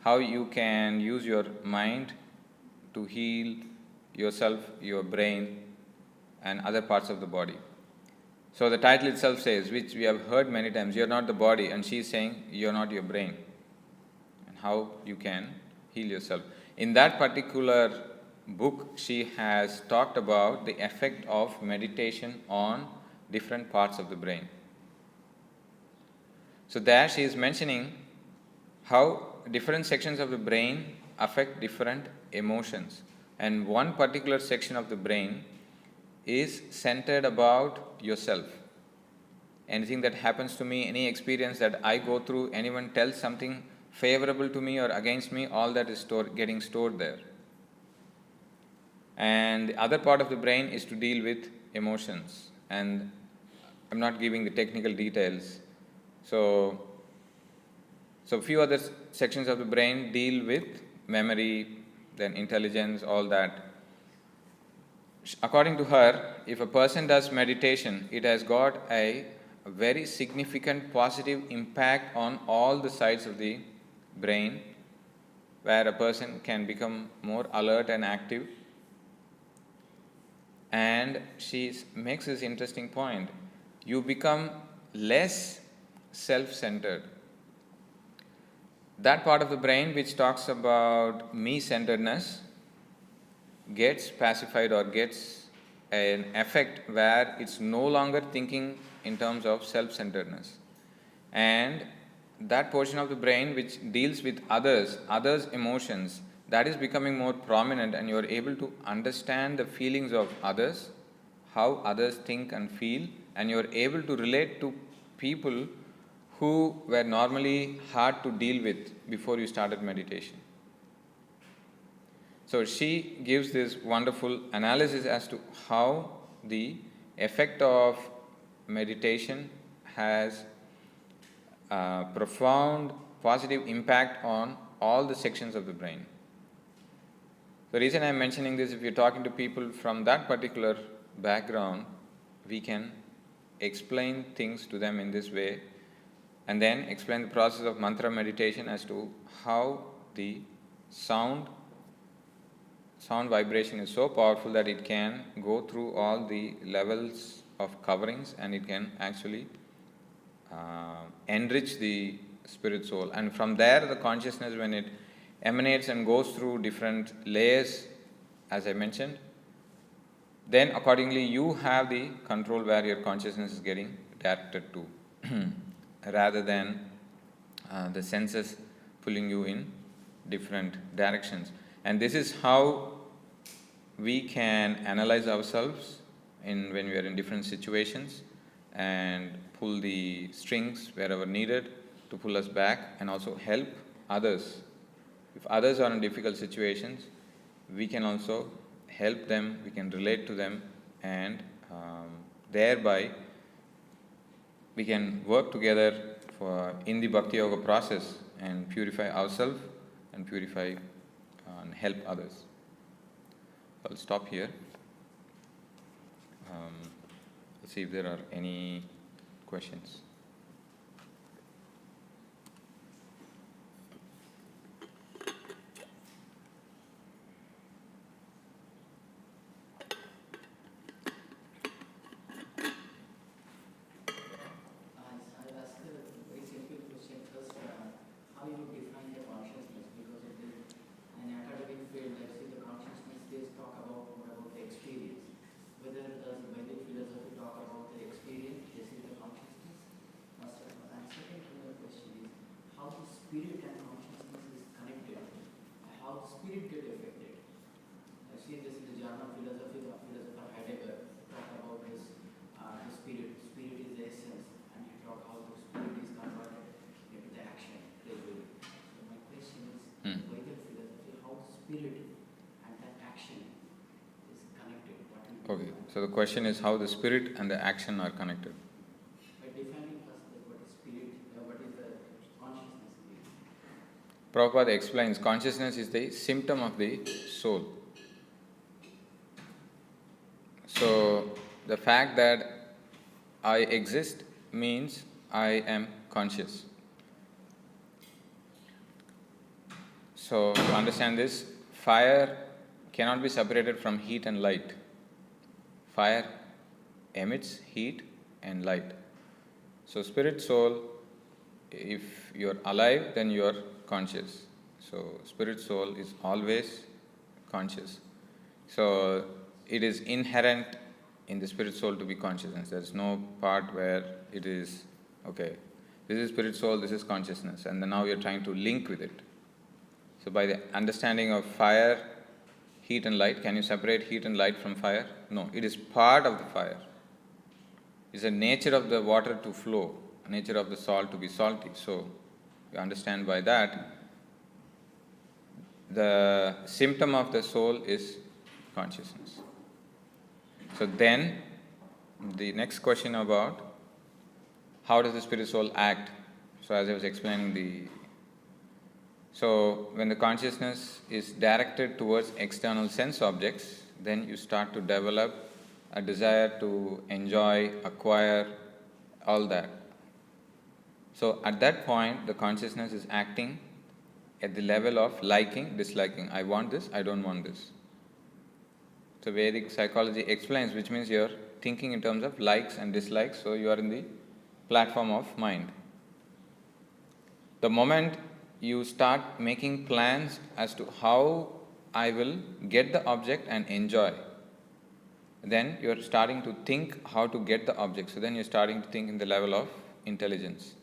Speaker 1: how you can use your mind to heal yourself, your brain, and other parts of the body. So the title itself says, which we have heard many times, you're not the body, and she is saying, you're not your brain, and how you can heal yourself. In that particular book, she has talked about the effect of meditation on different parts of the brain. So there she is mentioning how different sections of the brain affect different emotions. And one particular section of the brain is centered about yourself. Anything that happens to me, any experience that I go through, anyone tells something favorable to me or against me, all that is getting stored there. And the other part of the brain is to deal with emotions. And I'm not giving the technical details. So few other sections of the brain deal with memory, then intelligence, all that. According to her, if a person does meditation, it has got a very significant positive impact on all the sides of the brain, where a person can become more alert and active. And she makes this interesting point. You become less self-centered. That part of the brain which talks about me-centeredness gets pacified or gets an effect where it's no longer thinking in terms of self-centeredness. And that portion of the brain which deals with others' emotions, that is becoming more prominent, and you are able to understand the feelings of others, how others think and feel, and you are able to relate to people who were normally hard to deal with before you started meditation. So she gives this wonderful analysis as to how the effect of meditation has a profound positive impact on all the sections of the brain. The reason I am mentioning this, if you're talking to people from that particular background, we can explain things to them in this way and then explain the process of mantra meditation as to how the sound vibration is so powerful that it can go through all the levels of coverings and it can actually enrich the spirit soul. And from there, the consciousness, when it emanates and goes through different layers, as I mentioned, then accordingly you have the control where your consciousness is getting directed to, rather than the senses pulling you in different directions. And this is how we can analyze ourselves when we are in different situations and pull the strings wherever needed to pull us back, and also help others. If others are in difficult situations, we can also help them, we can relate to them, and thereby we can work together in the Bhakti Yoga process and purify ourselves and purify and help others. I'll stop here. Let's see if there are any questions.
Speaker 4: I'll ask a very simple question first. How you define the consciousness? Because it is an academic field. I see the consciousness they talk about more about the experience. Whether does the Vedic philosophy talk about the experience? This is the consciousness. First of all, and second question is how the spirit and consciousness is connected. How the spirit get affected. I see this in the German philosophy. The philosopher Hare talk about this. The spirit. Spirit is the essence. Talk how the spirit is converted into the action gradually. So my question is, Vedic philosophy, how spirit and that action is connected?
Speaker 1: Okay, so the question is how the spirit and the action are connected.
Speaker 4: By defining first what is spirit, what is the consciousness?
Speaker 1: Prabhupada explains consciousness is the symptom of the soul. So the fact that I exist means I am conscious. So to understand this, fire cannot be separated from heat and light. Fire emits heat and light. So spirit soul, if you are alive, then you are conscious. So spirit soul is always conscious. So it is inherent in the spirit soul to be consciousness. There is no part where it is, okay, this is spirit soul, this is consciousness, and then now you're trying to link with it. So by the understanding of fire, heat and light, can you separate heat and light from fire? No, it is part of the fire. It's the nature of the water to flow, nature of the salt to be salty. So you understand by that, the symptom of the soul is consciousness. So then, the next question about how does the spirit soul act? So as I was explaining so when the consciousness is directed towards external sense objects, then you start to develop a desire to enjoy, acquire, all that. So at that point, the consciousness is acting at the level of liking, disliking. I want this, I don't want this. So Vedic psychology explains, which means you're thinking in terms of likes and dislikes, so you are in the platform of mind. The moment you start making plans as to how I will get the object and enjoy, then you're starting to think how to get the object. So then you're starting to think in the level of intelligence.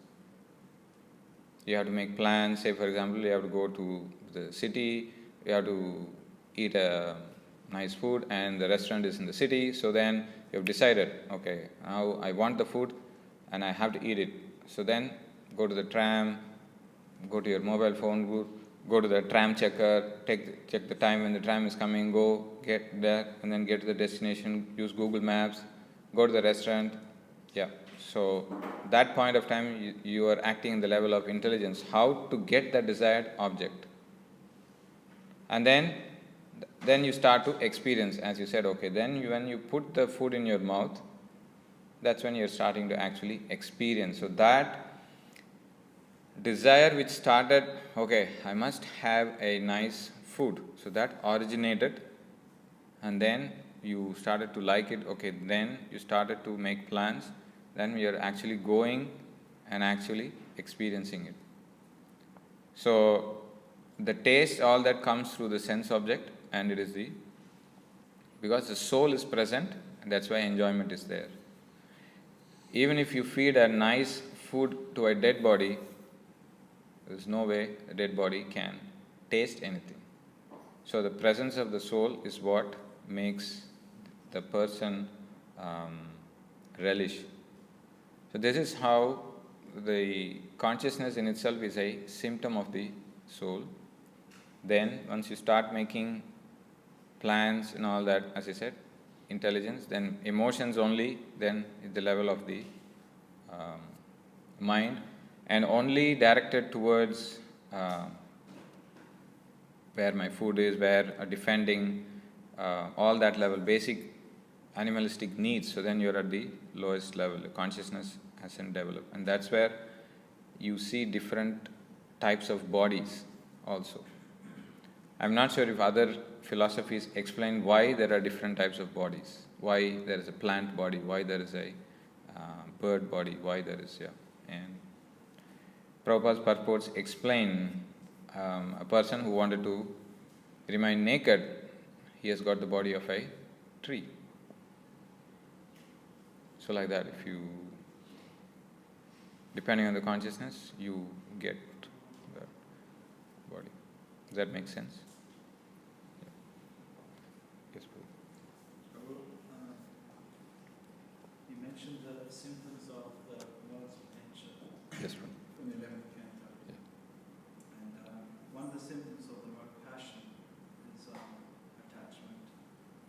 Speaker 1: You have to make plans. Say for example, you have to go to the city, you have to eat a nice food and the restaurant is in the city, so then you've decided, okay, now I want the food and I have to eat it. So then go to the tram, go to your mobile phone booth, go to the tram checker, check the time when the tram is coming, go get there, and then get to the destination, use Google Maps, go to the restaurant. Yeah. So that point of time, you are acting in the level of intelligence, how to get the desired object. And then you start to experience, as you said, okay, then when you put the food in your mouth, that's when you're starting to actually experience. So that desire which started, okay, I must have a nice food. So that originated, and then you started to like it, okay, then you started to make plans, then we are actually going and actually experiencing it. So the taste, all that comes through the sense object, and it is because the soul is present, and that's why enjoyment is there. Even if you feed a nice food to a dead body, there's no way a dead body can taste anything. So the presence of the soul is what makes the person relish. So this is how the consciousness in itself is a symptom of the soul. Then once you start making plans and all that, as I said, intelligence, then emotions only, then at the level of the mind, and only directed towards where my food is, where defending, all that level, basic animalistic needs. So then you're at the lowest level, the consciousness hasn't developed. And that's where you see different types of bodies also. I'm not sure if other philosophies explain why there are different types of bodies, why there is a plant body, why there is a bird body, why there is, and Prabhupada's purports explain a person who wanted to remain naked, he has got the body of a tree. So like that, if you, depending on the consciousness, you get that body. Does that make sense? Yes,
Speaker 5: Prabhu, you mentioned the symptoms of the laws of nature
Speaker 1: yes,
Speaker 5: from the 11th canto.
Speaker 1: Yeah.
Speaker 5: And one of the symptoms of the mode of passion is attachment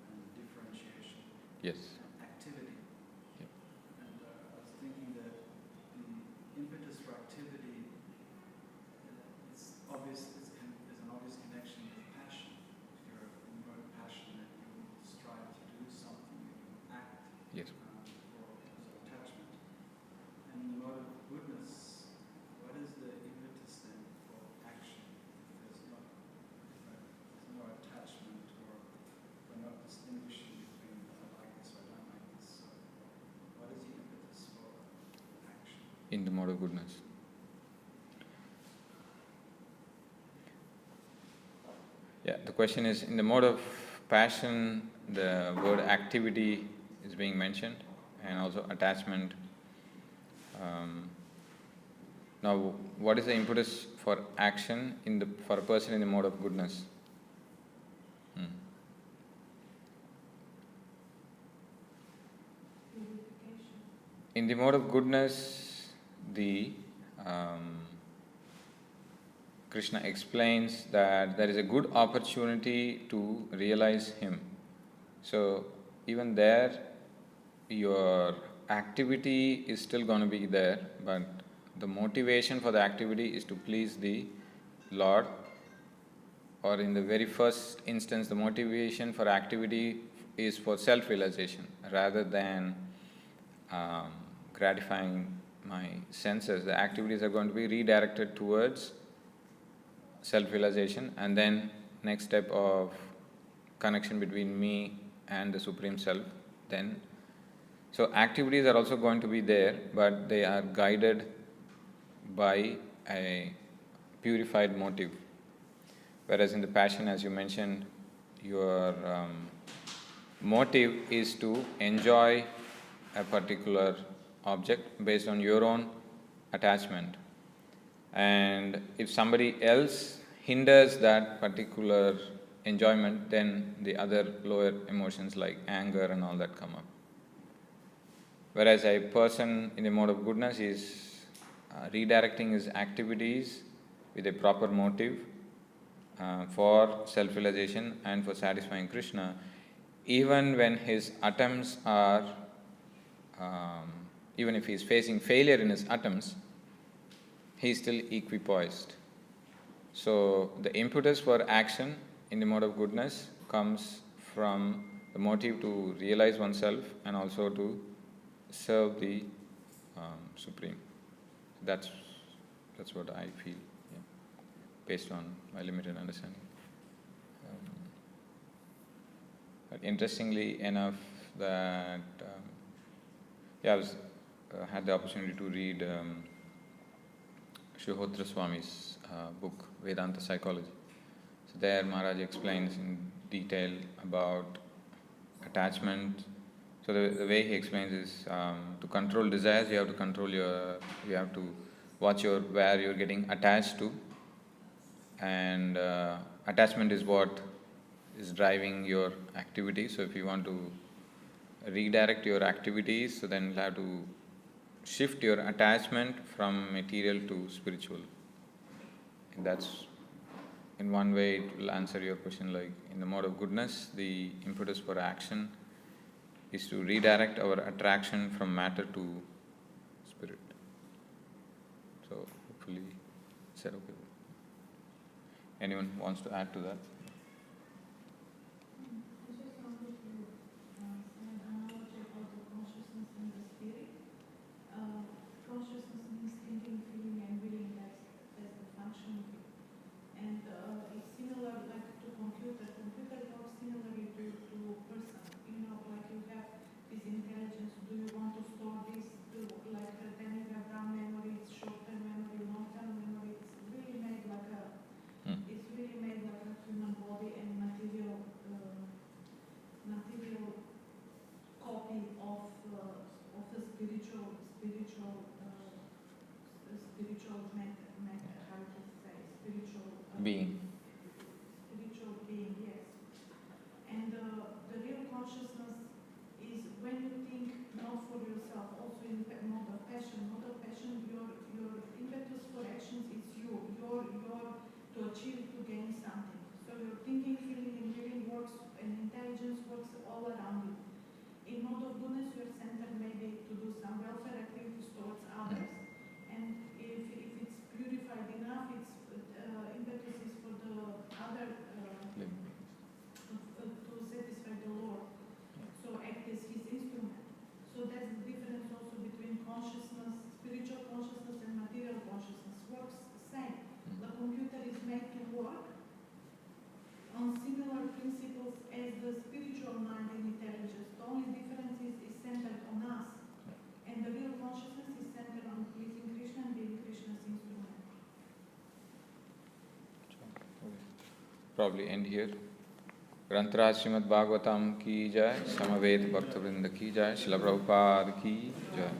Speaker 5: and differentiation.
Speaker 1: Yes.
Speaker 5: And activity.
Speaker 1: Yep.
Speaker 5: And I was thinking that the impetus for activity is obvious. There's an obvious connection with passion. If you're in mode of passion and you strive to do something, you act.
Speaker 1: Yes.
Speaker 5: For attachment. And in the mode of goodness, what is the impetus then for action? There's no attachment, or we're not distinguishing between I like this or I don't like this. So what is the impetus for action?
Speaker 1: In the mode of goodness. Yeah, the question is, in the mode of passion, the word activity is being mentioned, and also attachment. Now, what is the impetus for action for a person in the mode of goodness? In the mode of goodness, Krishna explains that there is a good opportunity to realize Him. So even there, your activity is still going to be there, but the motivation for the activity is to please the Lord, or in the very first instance, the motivation for activity is for self-realization rather than gratifying my senses. The activities are going to be redirected towards self-realization, and then next step of connection between me and the Supreme Self. Then, so activities are also going to be there, but they are guided by a purified motive. Whereas in the passion, as you mentioned, your motive is to enjoy a particular object based on your own attachment. And if somebody else hinders that particular enjoyment, then the other lower emotions like anger and all that come up. Whereas a person in the mode of goodness is redirecting his activities with a proper motive, for self-realization and for satisfying Krishna, even when his attempts are, even if he is facing failure in his attempts, he is still equipoised. So the impetus for action in the mode of goodness comes from the motive to realize oneself and also to serve the Supreme. That's what I feel, yeah, based on my limited understanding. But interestingly enough, that I had the opportunity to read Srihotra Swami's book, Vedanta Psychology. So there Maharaj explains in detail about attachment. So the way he explains is to control desires, you have to watch where you're getting attached to, and attachment is what is driving your activities. So if you want to redirect your activities, so then you'll have to shift your attachment from material to spiritual. And that's, in one way, it will answer your question, like in the mode of goodness, the impetus for action is to redirect our attraction from matter to spirit. So hopefully, is that okay? Anyone wants to add to that?
Speaker 6: Consciousness means thinking, feeling, and willing. That's the function of it. And it's similar like to computer. Computer works similarly to person. You know, like you have this intelligence. Do you want to store this? Then you have RAM memory, it's short-term memory, long-term memory. It's really made like a human body and material copy of the spiritual
Speaker 1: Being.
Speaker 6: Spiritual being, yes. And the real consciousness is when you think not for yourself, also in mode of passion. Mode of passion, your impetus for actions is your to achieve, to gain something. So your thinking, feeling, and willing works, and intelligence works all around you. In mode of goodness, your center may be to do some welfare activities towards others. And if it's purified enough, its impetus is for the other to satisfy the Lord. So act as his instrument. So that's the difference also between consciousness, spiritual consciousness, and material consciousness. Works the same. The computer is made to work on similar principles as the spiritual mind and intelligence. The only difference is centered on us. And the real consciousness is centered on pleasing Krishna and being Krishna's instrument.
Speaker 1: Probably end here. ग्रंथराज Shrimad Bhagavatam की जय, समवेत भक्तवृंद की जय, श्रील प्रभुपाद की जय.